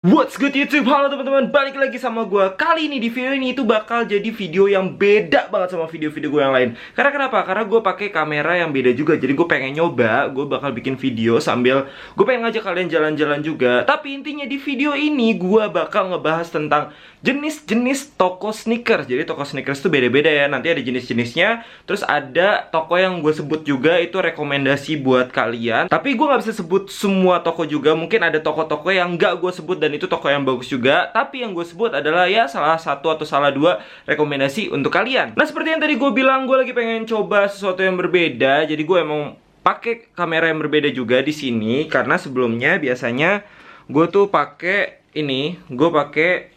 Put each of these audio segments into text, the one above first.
What's good YouTube? Halo teman-teman, balik lagi sama gue. Kali ini di video ini itu bakal jadi video yang beda banget sama video-video gue yang lain. Karena kenapa? Karena gue pakai kamera yang beda juga. Jadi gue pengen nyoba, gue bakal bikin video sambil gue pengen ngajak kalian jalan-jalan juga. Tapi intinya di video ini gue bakal ngebahas tentang jenis-jenis toko sneakers. Jadi toko sneakers itu beda-beda ya. Nanti ada jenis-jenisnya. Terus ada toko yang gue sebut juga itu rekomendasi buat kalian. Tapi gue nggak bisa sebut semua toko juga. Mungkin ada toko-toko yang nggak gue sebut dan itu toko yang bagus juga, tapi yang gue sebut adalah ya salah satu atau salah dua rekomendasi untuk kalian. Nah, seperti yang tadi gue bilang, gue lagi pengen coba sesuatu yang berbeda. Jadi gue emang pakai kamera yang berbeda juga di sini karena sebelumnya biasanya gue tuh pakai ini, gue pakai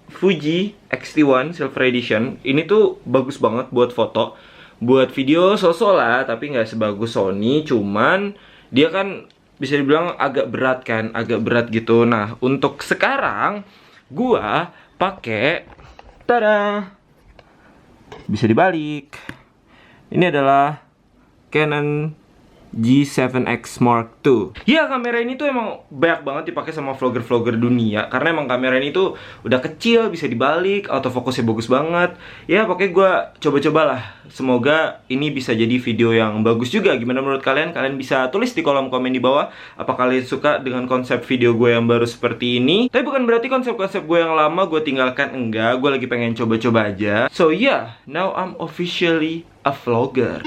Fuji X-T1 Silver Edition. Ini tuh bagus banget buat foto, buat video sosok lah, tapi nggak sebagus Sony. Cuman dia kan bisa dibilang agak berat kan, agak berat gitu. Nah, untuk sekarang gua pakai tada. Bisa dibalik. Ini adalah Canon G7X Mark II. Ya, kamera ini tuh emang banyak banget dipakai sama vlogger-vlogger dunia karena emang kamera ini tuh udah kecil, bisa dibalik, autofokusnya bagus banget. Ya, pokoknya gue coba-cobalah. Semoga ini bisa jadi video yang bagus juga. Gimana menurut kalian? Kalian bisa tulis di kolom komen di bawah apa kalian suka dengan konsep video gue yang baru seperti ini. Tapi bukan berarti konsep-konsep gue yang lama gue tinggalkan, enggak. Gue lagi pengen coba-coba aja. So yeah, now I'm officially a vlogger.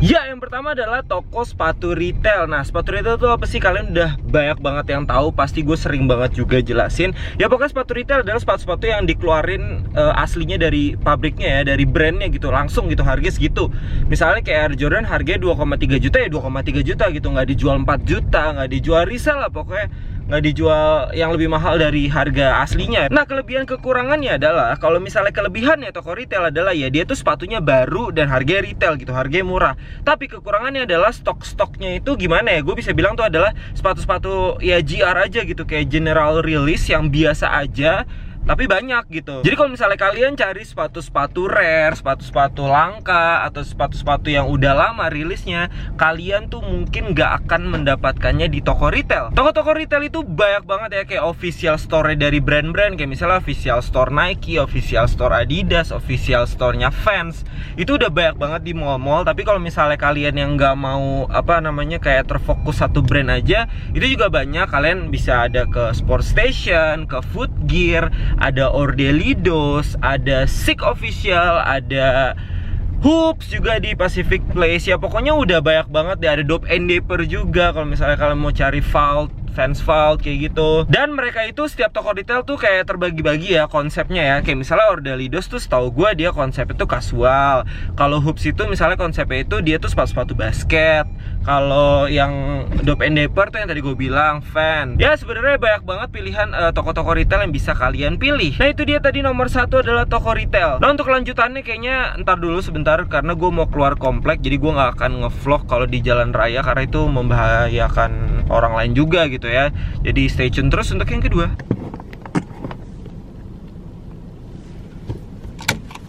Ya, yang pertama adalah toko sepatu retail. Nah, sepatu retail itu apa sih? Kalian udah banyak banget yang tahu. Pasti gue sering banget juga jelasin. Ya, pokoknya sepatu retail adalah sepatu-sepatu yang dikeluarin aslinya dari pabriknya ya, dari brandnya gitu, langsung gitu, harga segitu. Misalnya kayak Air Jordan harganya 2,3 juta ya 2,3 juta gitu. Nggak dijual 4 juta, nggak dijual resell lah pokoknya. Nggak dijual yang lebih mahal dari harga aslinya. Nah, kelebihan kekurangannya adalah kalau misalnya kelebihannya toko retail adalah ya dia tuh sepatunya baru dan harganya retail gitu, harganya murah. Tapi kekurangannya adalah stok-stoknya itu gimana ya? Gue bisa bilang tuh adalah sepatu-sepatu ya GR aja gitu, kayak general release yang biasa aja tapi banyak gitu. Jadi kalau misalnya kalian cari sepatu-sepatu rare, sepatu-sepatu langka, atau sepatu-sepatu yang udah lama rilisnya, kalian tuh mungkin gak akan mendapatkannya di toko retail. Toko-toko retail itu banyak banget ya, kayak official store dari brand-brand, kayak misalnya official store Nike, official store Adidas, official store-nya Vans. Itu udah banyak banget di mall-mall. Tapi kalau misalnya kalian yang gak mau kayak terfokus satu brand aja, itu juga banyak. Kalian bisa ada ke Sport Station, ke Foot Gear, ada Ordelidos, ada Sick Official, ada Hoops juga di Pacific Place. Ya pokoknya udah banyak banget ya. Ada Dope and Dapper juga kalau misalnya kalian mau cari Vault, Vans Vault kayak gitu. Dan mereka itu setiap toko retail tuh kayak terbagi-bagi ya konsepnya ya. Kayak misalnya Ordelidos tuh setahu gue dia konsep itu casual. Kalau Hoops itu misalnya konsepnya itu dia tuh sepatu-sepatu basket. Kalau yang Dope and Dapper tuh yang tadi gue bilang Van. Ya sebenarnya banyak banget pilihan toko-toko retail yang bisa kalian pilih. Nah itu dia tadi nomor satu adalah toko retail. Nah untuk lanjutannya kayaknya ntar dulu sebentar karena gue mau keluar komplek. Jadi gue nggak akan ngevlog kalau di jalan raya karena itu membahayakan orang lain juga gitu ya. Jadi stay tune terus untuk yang kedua.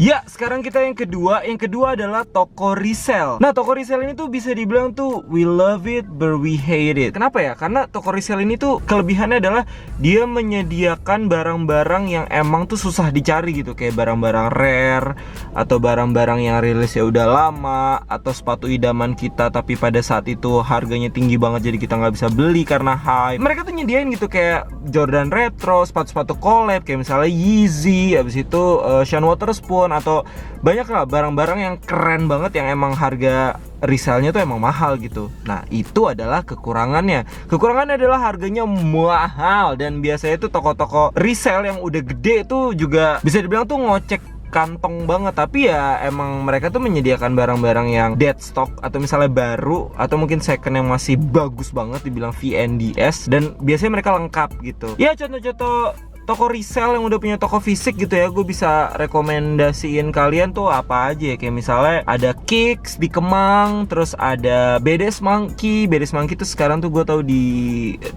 Ya, sekarang kita yang kedua. Yang kedua adalah toko resell. Nah, toko resell ini tuh bisa dibilang tuh we love it but we hate it. Kenapa ya? Karena toko resell ini tuh kelebihannya adalah dia menyediakan barang-barang yang emang tuh susah dicari gitu. Kayak barang-barang rare, atau barang-barang yang rilisnya udah lama, atau sepatu idaman kita tapi pada saat itu harganya tinggi banget jadi kita nggak bisa beli karena hype. Mereka tuh nyediain gitu kayak Jordan Retro, sepatu-sepatu collab kayak misalnya Yeezy, abis itu Sean Wotherspoon, atau banyak lah barang-barang yang keren banget yang emang harga resellnya tuh emang mahal gitu. Nah itu adalah kekurangannya. Kekurangannya adalah harganya mahal. Dan biasanya tuh toko-toko resell yang udah gede tuh juga bisa dibilang tuh ngocek kantong banget. Tapi ya emang mereka tuh menyediakan barang-barang yang dead stock atau misalnya baru atau mungkin second yang masih bagus banget dibilang VNDS. Dan biasanya mereka lengkap gitu. Ya contoh-contoh toko resell yang udah punya toko fisik gitu ya, gue bisa rekomendasiin kalian tuh apa aja ya. Kayak misalnya ada Kicks di Kemang, terus ada BDS Monkey. BDS Monkey tuh sekarang tuh gue tahu di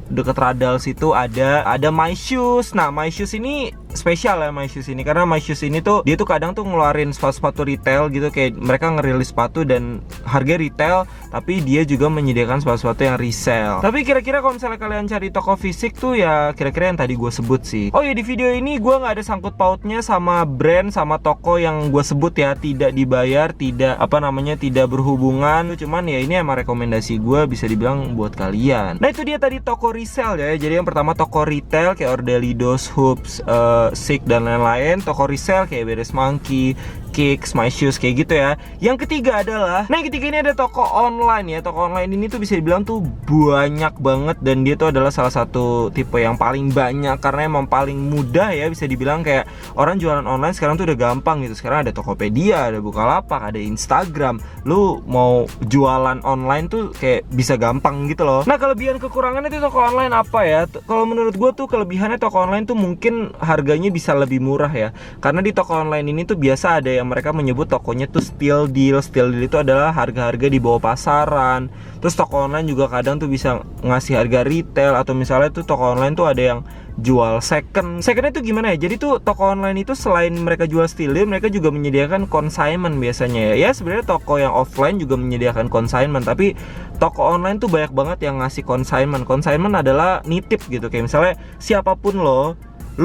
deket Radal situ ada My Shoes. Nah, My Shoes ini spesial ya, My Shoes ini, karena My Shoes ini tuh dia tuh kadang tuh ngeluarin sepatu-sepatu retail gitu, kayak mereka ngerilis sepatu dan harga retail, tapi dia juga menyediakan sepatu-sepatu yang resell. Tapi kira-kira kalau misalnya kalian cari toko fisik tuh ya kira-kira yang tadi gue sebut sih. Oh ya, di video ini gue nggak ada sangkut pautnya sama brand sama toko yang gue sebut ya, tidak dibayar, tidak tidak berhubungan. Cuman ya ini emang rekomendasi gue, bisa dibilang buat kalian. Nah, itu dia tadi toko resell ya. Jadi yang pertama toko retail kayak Ordelidos, Hoops, Sik dan lain-lain. Toko resell kayak BDS Monkey, Kicks, My Shoes kayak gitu ya. Yang ketiga adalah, nah yang ketiga ini ada toko online ya. Toko online ini tuh bisa dibilang tuh banyak banget, dan dia tuh adalah salah satu tipe yang paling banyak karena emang paling mudah ya, bisa dibilang kayak orang jualan online sekarang tuh udah gampang gitu. Sekarang ada Tokopedia, ada Bukalapak, ada Instagram. Lu mau jualan online tuh kayak bisa gampang gitu loh. Nah, kelebihan kekurangannya tuh toko online apa ya? Kalau menurut gue tuh kelebihannya toko online tuh mungkin harganya bisa lebih murah ya. Karena di toko online ini tuh biasa ada yang mereka menyebut tokonya tuh steal deal. Steal deal itu adalah harga-harga di bawah pasaran. Terus toko online juga kadang tuh bisa ngasih harga retail, atau misalnya tuh toko online tuh ada yang jual second. Secondnya tuh gimana ya? Jadi tuh toko online itu selain mereka jual steal deal, mereka juga menyediakan consignment biasanya ya. Ya sebenarnya toko yang offline juga menyediakan consignment, tapi toko online tuh banyak banget yang ngasih consignment. Consignment adalah nitip gitu. Kayak misalnya siapapun lo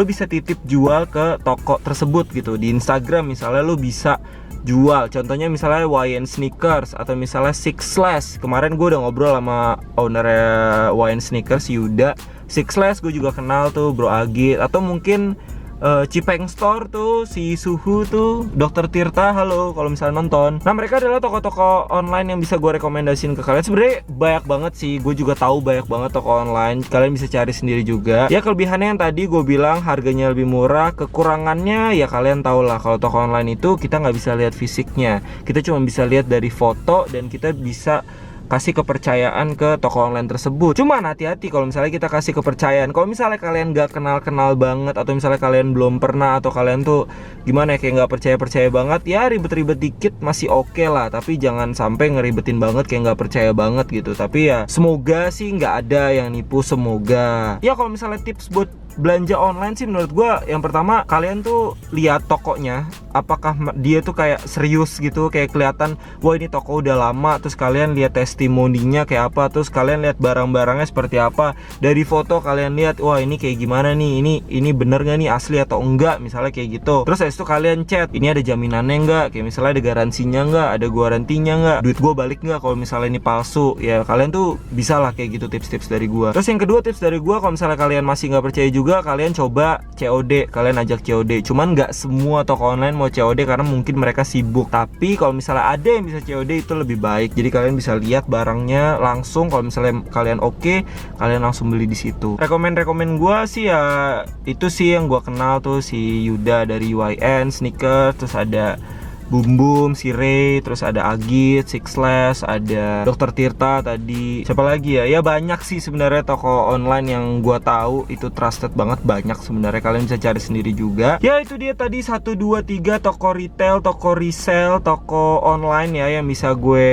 bisa titip jual ke toko tersebut gitu. Di Instagram misalnya lo bisa jual, contohnya misalnya YN Sneakers atau misalnya Six Slash. Kemarin gue udah ngobrol sama ownernya YN Sneakers, Yuda. Six Slash gue juga kenal tuh, Bro Agit. Atau mungkin Cipeng Store tuh, si Suhu tuh, Dr. Tirta, halo kalau misalnya nonton. Nah, mereka adalah toko-toko online yang bisa gue rekomendasiin ke kalian. Sebenarnya banyak banget sih, gue juga tahu banyak banget toko online. Kalian bisa cari sendiri juga. Ya, kelebihannya yang tadi gue bilang harganya lebih murah. Kekurangannya ya kalian tau lah, kalau toko online itu kita nggak bisa lihat fisiknya. Kita cuma bisa lihat dari foto, dan kita bisa kasih kepercayaan ke toko online tersebut. Cuman hati-hati kalau misalnya kita kasih kepercayaan. Kalau misalnya kalian gak kenal-kenal banget, atau misalnya kalian belum pernah, atau kalian tuh gimana ya, kayak gak percaya-percaya banget, ya ribet-ribet dikit masih oke lah. Tapi jangan sampai ngeribetin banget kayak gak percaya banget gitu. Tapi ya semoga sih gak ada yang nipu, semoga. Ya kalau misalnya tips buat belanja online sih menurut gue, yang pertama kalian tuh lihat tokonya, apakah dia tuh kayak serius gitu, kayak kelihatan wah ini toko udah lama. Terus kalian lihat testimoninya kayak apa, terus kalian lihat barang-barangnya seperti apa. Dari foto kalian lihat wah ini kayak gimana nih, ini bener gak nih, asli atau enggak, misalnya kayak gitu. Terus habis itu kalian chat, ini ada jaminannya enggak, kayak misalnya ada garansinya enggak, ada garantinya enggak, duit gue balik enggak kalau misalnya ini palsu. Ya kalian tuh bisa lah kayak gitu tips-tips dari gue. Terus yang kedua tips dari gue, kalau misalnya kalian masih nggak percaya juga, kalian coba COD, kalian ajak COD. Cuman nggak semua toko online mau COD karena mungkin mereka sibuk. Tapi kalau misalnya ada yang bisa COD itu lebih baik. Jadi kalian bisa lihat barangnya langsung. Kalau misalnya kalian oke, kalian langsung beli di situ. Rekomen gue sih ya itu sih yang gue kenal tuh, si Yuda dari YN Sneakers, terus ada Boom Boom, si Ray, terus ada Agit, Six Slash, ada Dr. Tirta tadi. Siapa lagi ya? Ya banyak sih sebenarnya toko online yang gua tahu itu trusted banget, banyak sebenarnya. Kalian bisa cari sendiri juga. Ya itu dia tadi 1 2 3 toko retail, toko resell, toko online ya yang bisa gue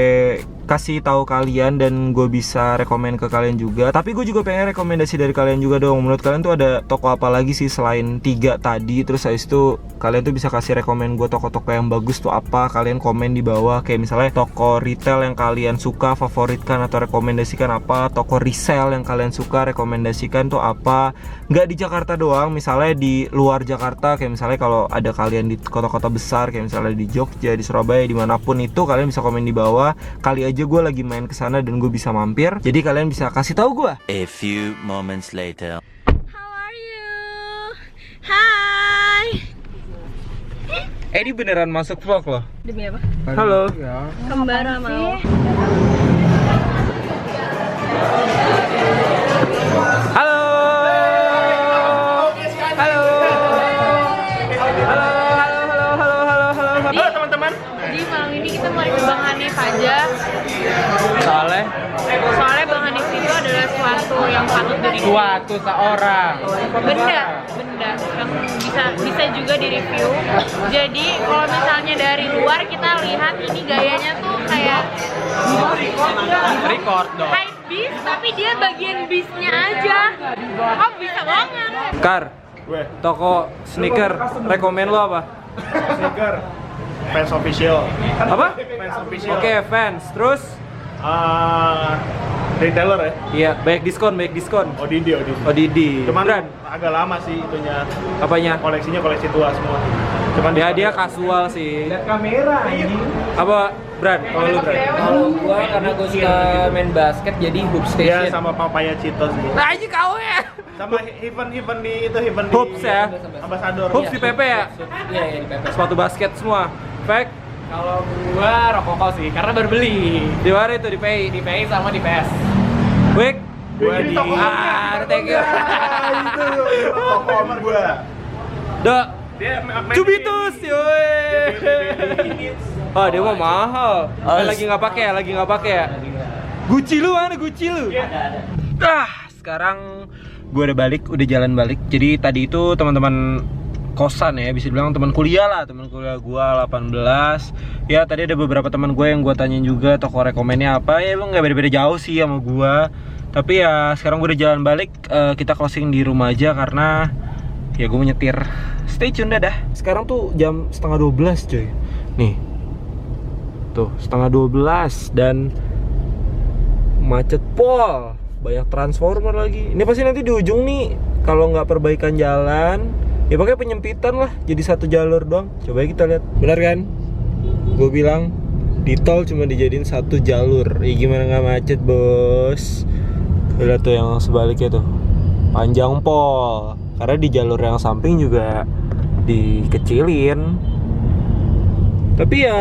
kasih tahu kalian dan gue bisa rekomen ke kalian juga. Tapi gue juga pengen rekomendasi dari kalian juga dong. Menurut kalian tuh ada toko apa lagi sih selain 3 tadi? Terus habis itu kalian tuh bisa kasih rekomen gue toko-toko yang bagus tuh apa. Kalian komen di bawah, kayak misalnya toko retail yang kalian suka, favoritkan atau rekomendasikan apa. Toko resell yang kalian suka, rekomendasikan tuh apa. Nggak di Jakarta doang, misalnya di luar Jakarta, kayak misalnya kalau ada kalian di kota-kota besar kayak misalnya di Jogja, di Surabaya, dimanapun itu, kalian bisa komen di bawah. Kali aja gue lagi main kesana dan gue bisa mampir, jadi kalian bisa kasih tahu gue. A few moments later. How are you? Hai. Ini beneran masuk vlog loh. Demi apa? Halo. Kembar mau. Halo. Halo. Halo teman-teman. Jadi malam ini kita mau review Bang Hanif aja. Soalnya Bang Hanif itu adalah suatu yang patut dari Suatu seorang. benda bisa juga di-review. Jadi kalau misalnya dari luar kita lihat ini gayanya tuh kayak Record dong. hype beast, tapi dia bagian beastnya aja. Oh bisa banget. Kar, toko sneaker rekomen lo apa? Sneaker Fans Official. Apa? Fans Official. Oke, fans. Terus? Retailer ya. Iya, banyak diskon. ODD. ODD. Cuman Brand. agak lama sih itunya. Apanya? Koleksinya koleksi tua semua. Cuman Ya dia kasual sih. lihat kamera ini. Apa brand? Kalau lu brand? Kalau gua karena gua suka main basket jadi Hoop Iya Station. sama Papaya Cheetos gitu. Nah, ini kau ya. Sama event di itu event Hoops di ya? Ambassador. Hoops di PP ya? Iya, di PP. Sepatu basket semua. Fact. Kalau gua Rokoko sih karena baru beli Di mana itu di PI? di PI sama di PS. Week. Gua di Thank you. itu toko gua. Dok. Dia Cubitus, yoi. Oh, dia mah mahal. Lagi nggak pakai ya? Gucci lu mana Gucci lu? Sekarang gue udah jalan balik. Jadi tadi itu teman-teman kosan ya, bisa bilang teman kuliah gue 18. Ya tadi ada beberapa teman gue yang gue tanyain juga toko rekomennya apa. Ya emang nggak beda-beda jauh sih sama gue. Tapi ya sekarang gue udah jalan balik. Kita closing di rumah aja karena ya gue mau nyetir. Stay tune, dadah. Sekarang tuh jam 11:30 cuy. Nih tuh 11:30 dan macet pol, banyak transformer lagi. Ini pasti nanti di ujung nih kalau nggak perbaikan jalan ya pakai penyempitan lah, jadi satu jalur doang. Coba kita lihat, benar kan? Gue bilang di tol cuma dijadiin satu jalur. Gimana nggak macet bos? Lihat tuh yang sebaliknya tuh panjang pol, karena di jalur yang samping juga dikecilin. Tapi ya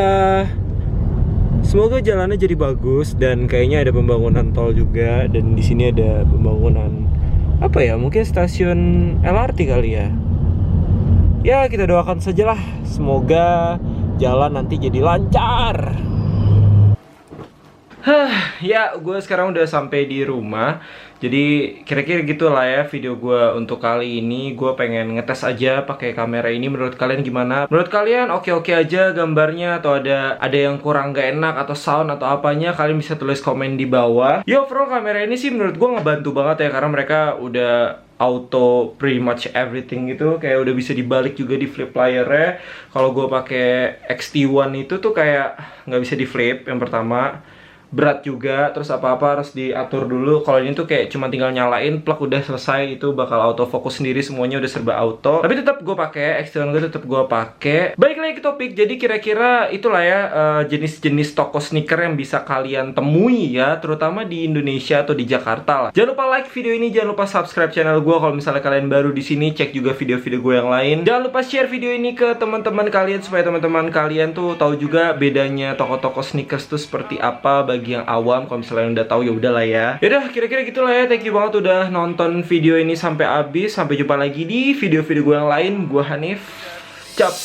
semoga jalannya jadi bagus dan kayaknya ada pembangunan tol juga, dan di sini ada pembangunan apa ya? Mungkin stasiun LRT kali ya. Ya kita doakan sajalah, semoga jalan nanti jadi lancar. Ya gue sekarang udah sampai di rumah. Jadi kira-kira gitulah ya video gue untuk kali ini. Gue pengen ngetes aja pakai kamera ini. Menurut kalian gimana? Menurut kalian oke-oke aja gambarnya, atau ada yang kurang gak enak atau sound atau apanya? Kalian bisa tulis komen di bawah. Ya overall kamera ini sih menurut gue ngebantu banget ya, karena mereka udah auto pretty much everything gitu. Kayak udah bisa dibalik juga di flip layarnya. Kalau gue pakai X-T1 itu tuh kayak nggak bisa di flip. Yang pertama berat juga, terus apa-apa harus diatur dulu. Kalau ini tuh kayak cuma tinggal nyalain plug udah selesai, itu bakal autofocus sendiri, semuanya udah serba auto. Tapi tetap gue pakai X-T1, gue tetap gue pakai. Balik lagi ke topik, jadi kira-kira itulah ya jenis-jenis toko sneaker yang bisa kalian temui ya, terutama di Indonesia atau di Jakarta lah. Jangan lupa like video ini, jangan lupa subscribe channel gue kalau misalnya kalian baru di sini. Cek juga video-video gue yang lain. Jangan lupa share video ini ke teman-teman kalian supaya teman-teman kalian tuh tahu juga bedanya toko-toko sneakers tuh seperti apa bagi yang awam. Kalau misalnya udah tahu ya udahlah ya. Yaudah kira-kira gitulah ya. Thank you banget udah nonton video ini sampai habis. Sampai jumpa lagi di video-video gue yang lain. Gue Hanif. Cap.